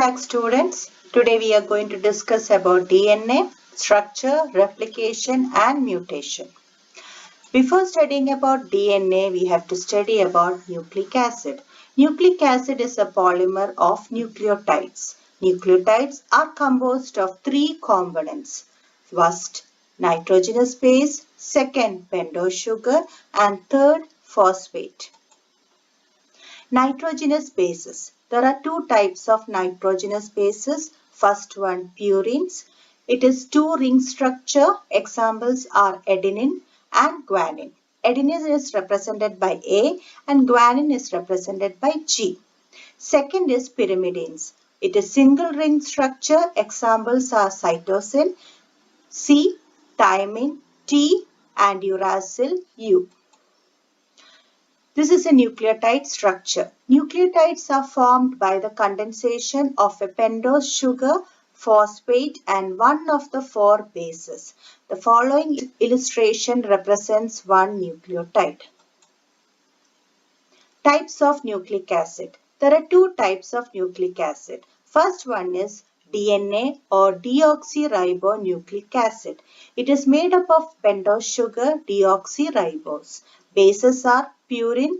back, students. Today we are going to discuss about DNA, structure, replication and mutation. Before studying about DNA, we have to study about nucleic acid. Nucleic acid is a polymer of nucleotides. Nucleotides are composed of three components. First, nitrogenous base, second, pentose sugar and third, phosphate. Nitrogenous bases. There are two types of nitrogenous bases. First one, purines. It is two-ring structure. Examples are adenine and guanine. Adenine is represented by A and guanine is represented by G. Second is pyrimidines. It is single-ring structure. Examples are cytosine, C, thymine, T and uracil, U. This is a nucleotide structure. Nucleotides are formed by the condensation of a pentose sugar, phosphate and one of the four bases. The following illustration represents one nucleotide. Types of nucleic acid. There are two types of nucleic acid. First one is DNA or deoxyribonucleic acid. It is made up of pentose sugar, deoxyribose. Bases are purine,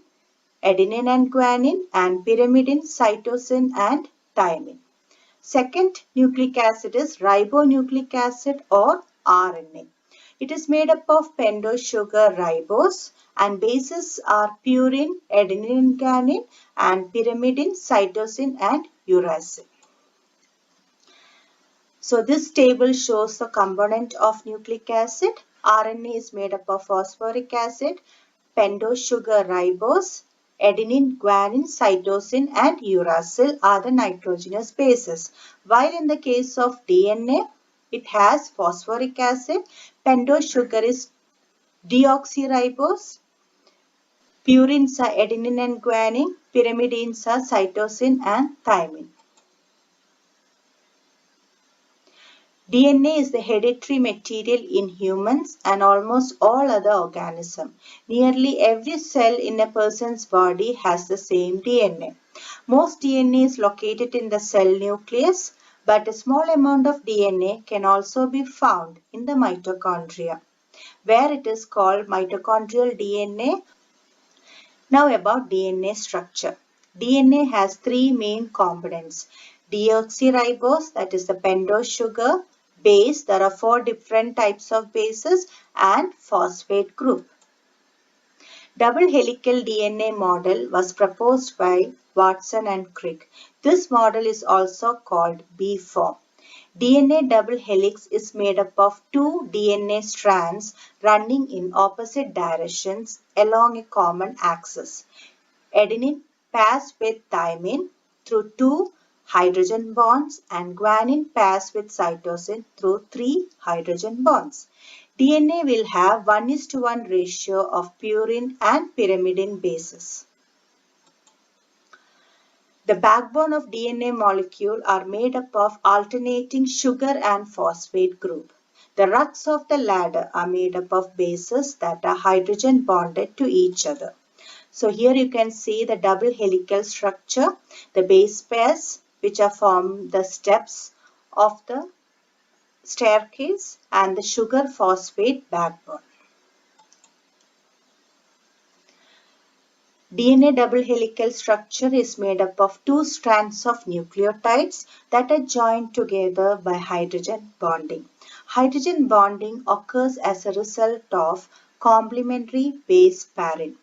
adenine and guanine and pyrimidine, cytosine and thymine. Second nucleic acid is ribonucleic acid or RNA. It is made up of pentose sugar ribose and bases are purine, adenine and guanine and pyrimidine, cytosine and uracil. So this table shows the component of nucleic acid. RNA is made up of phosphoric acid, pentose sugar ribose, adenine, guanine, cytosine and uracil are the nitrogenous bases. While in the case of DNA, it has phosphoric acid, pentose sugar is deoxyribose, purines are adenine and guanine, pyrimidines are cytosine and thymine. DNA is the hereditary material in humans and almost all other organisms. Nearly every cell in a person's body has the same DNA. Most DNA is located in the cell nucleus, but a small amount of DNA can also be found in the mitochondria, where it is called mitochondrial DNA. Now about DNA structure. DNA has three main components. Deoxyribose, that is the pentose sugar, base, there are four different types of bases, and phosphate group. Double helical DNA model was proposed by Watson and Crick. This model is also called B form. DNA double helix is made up of two DNA strands running in opposite directions along a common axis. Adenine pairs with thymine through two hydrogen bonds and guanine pairs with cytosine through 3 hydrogen bonds. DNA will have 1:1 ratio of purine and pyrimidine bases. The backbone of DNA molecule are made up of alternating sugar and phosphate group. The rungs of the ladder are made up of bases that are hydrogen bonded to each other. So here you can see the double helical structure, the base pairs which are formed the steps of the staircase and the sugar phosphate backbone. DNA double helical structure is made up of two strands of nucleotides that are joined together by hydrogen bonding. Hydrogen bonding occurs as a result of complementary base pairing.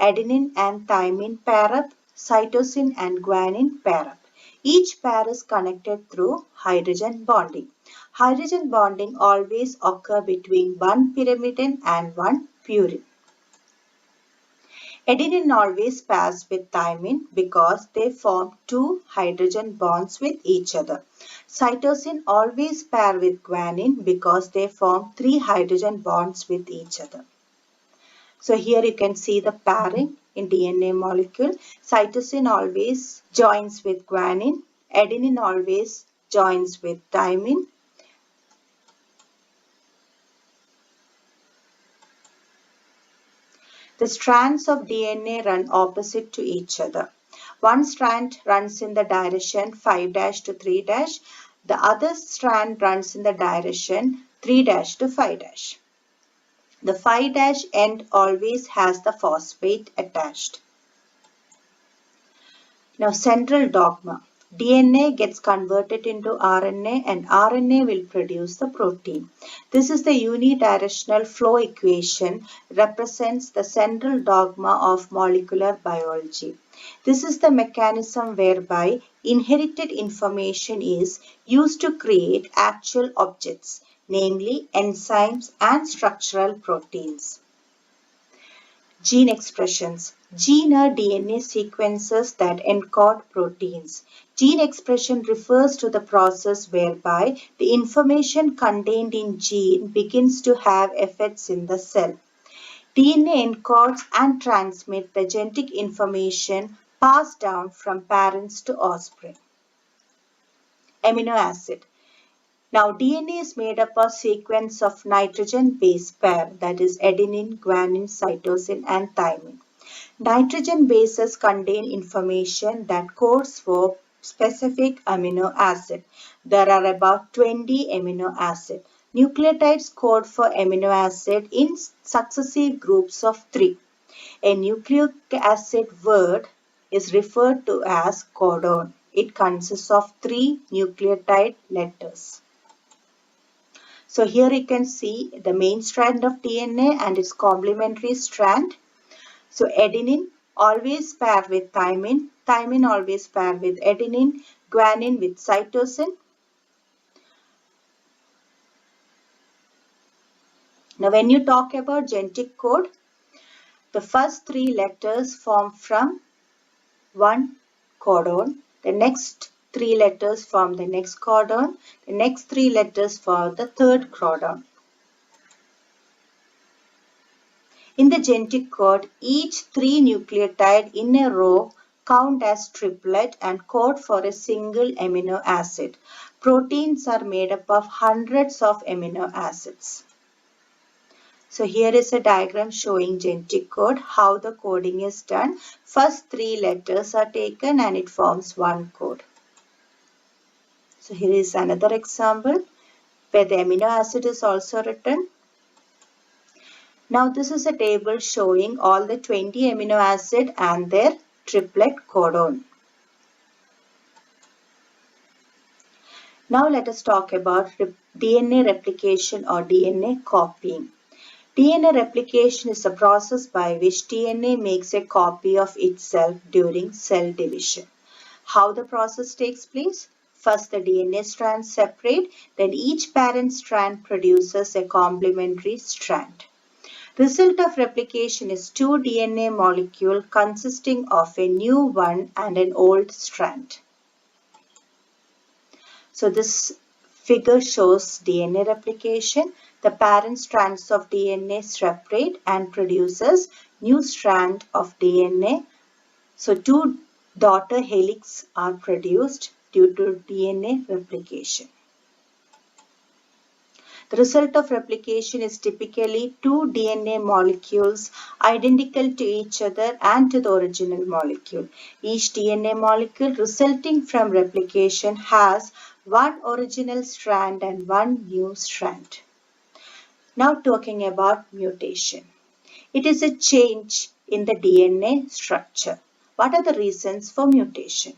Adenine and thymine pair up, cytosine and guanine pair up. Each pair is connected through hydrogen bonding. Hydrogen bonding always occurs between one pyrimidine and one purine. Adenine always pairs with thymine because they form two hydrogen bonds with each other. Cytosine always pair with guanine because they form 3 hydrogen bonds with each other. So here you can see the pairing in DNA molecule. Cytosine always joins with guanine. Adenine always joins with thymine. The strands of DNA run opposite to each other. One strand runs in the direction 5' to 3'. The other strand runs in the direction 3' to 5'. The 5' end always has the phosphate attached. Now central dogma. DNA gets converted into RNA and RNA will produce the protein. This is the unidirectional flow equation represents the central dogma of molecular biology. This is the mechanism whereby inherited information is used to create actual objects, namely enzymes and structural proteins. Gene expressions. Gene are DNA sequences that encode proteins. Gene expression refers to the process whereby the information contained in gene begins to have effects in the cell. DNA encodes and transmits the genetic information passed down from parents to offspring. Amino acid. Now, DNA is made up of a sequence of nitrogen base pair, that is adenine, guanine, cytosine and thymine. Nitrogen bases contain information that codes for specific amino acid. There are about 20 amino acids. Nucleotides code for amino acid in successive groups of 3. A nucleic acid word is referred to as codon. It consists of 3 nucleotide letters. So here you can see the main strand of DNA and its complementary strand. So adenine always pair with thymine, thymine always pair with adenine, guanine with cytosine. Now when you talk about genetic code, the first 3 letters form from one codon, the next 3 letters form the next codon, the next 3 letters form the third codon. In the genetic code, each 3 nucleotide in a row count as triplet and code for a single amino acid. Proteins are made up of hundreds of amino acids. So here is a diagram showing genetic code, how the coding is done. First 3 letters are taken and it forms one code. So here is another example where the amino acid is also written. Now this is a table showing all the 20 amino acid and their triplet codon. Now let us talk about DNA replication or DNA copying. DNA replication is a process by which DNA makes a copy of itself during cell division. How the process takes place? First the DNA strands separate, then each parent strand produces a complementary strand. Result of replication is 2 DNA molecules consisting of a new one and an old strand. So this figure shows DNA replication. The parent strands of DNA separate and produces new strand of DNA. So 2 daughter helix are produced due to DNA replication. The result of replication is typically 2 DNA molecules identical to each other and to the original molecule. Each DNA molecule resulting from replication has one original strand and one new strand. Now talking about mutation. It is a change in the DNA structure. What are the reasons for mutation?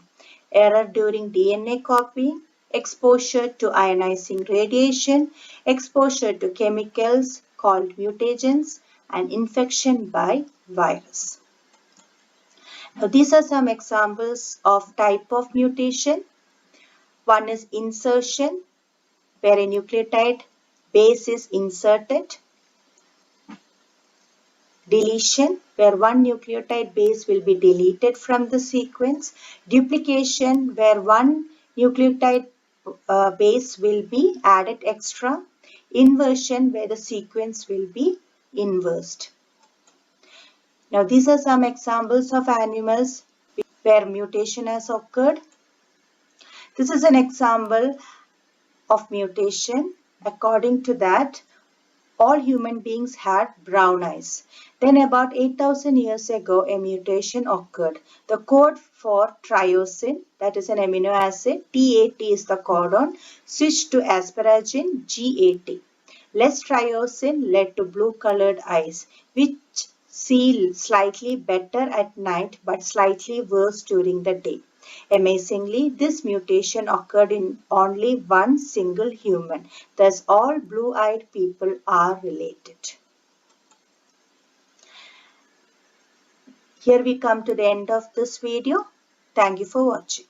Error during DNA copying, exposure to ionizing radiation, exposure to chemicals called mutagens, and infection by virus. Now these are some examples of type of mutation. One is insertion, where a nucleotide base is inserted. Deletion, where one nucleotide base will be deleted from the sequence. Duplication, where one nucleotide base will be added extra. Inversion, where the sequence will be inversed. Now these are some examples of animals where mutation has occurred. This is an example of mutation. According to that, All human beings had brown eyes. Then about 8,000 years ago, a mutation occurred. The code for tyrosine, that is an amino acid, TAT is the codon, switched to asparagine, GAT. Less tyrosine led to blue-colored eyes, which see slightly better at night but slightly worse during the day. Amazingly, this mutation occurred in only one single human. Thus, all blue-eyed people are related. Here we come to the end of this video. Thank you for watching.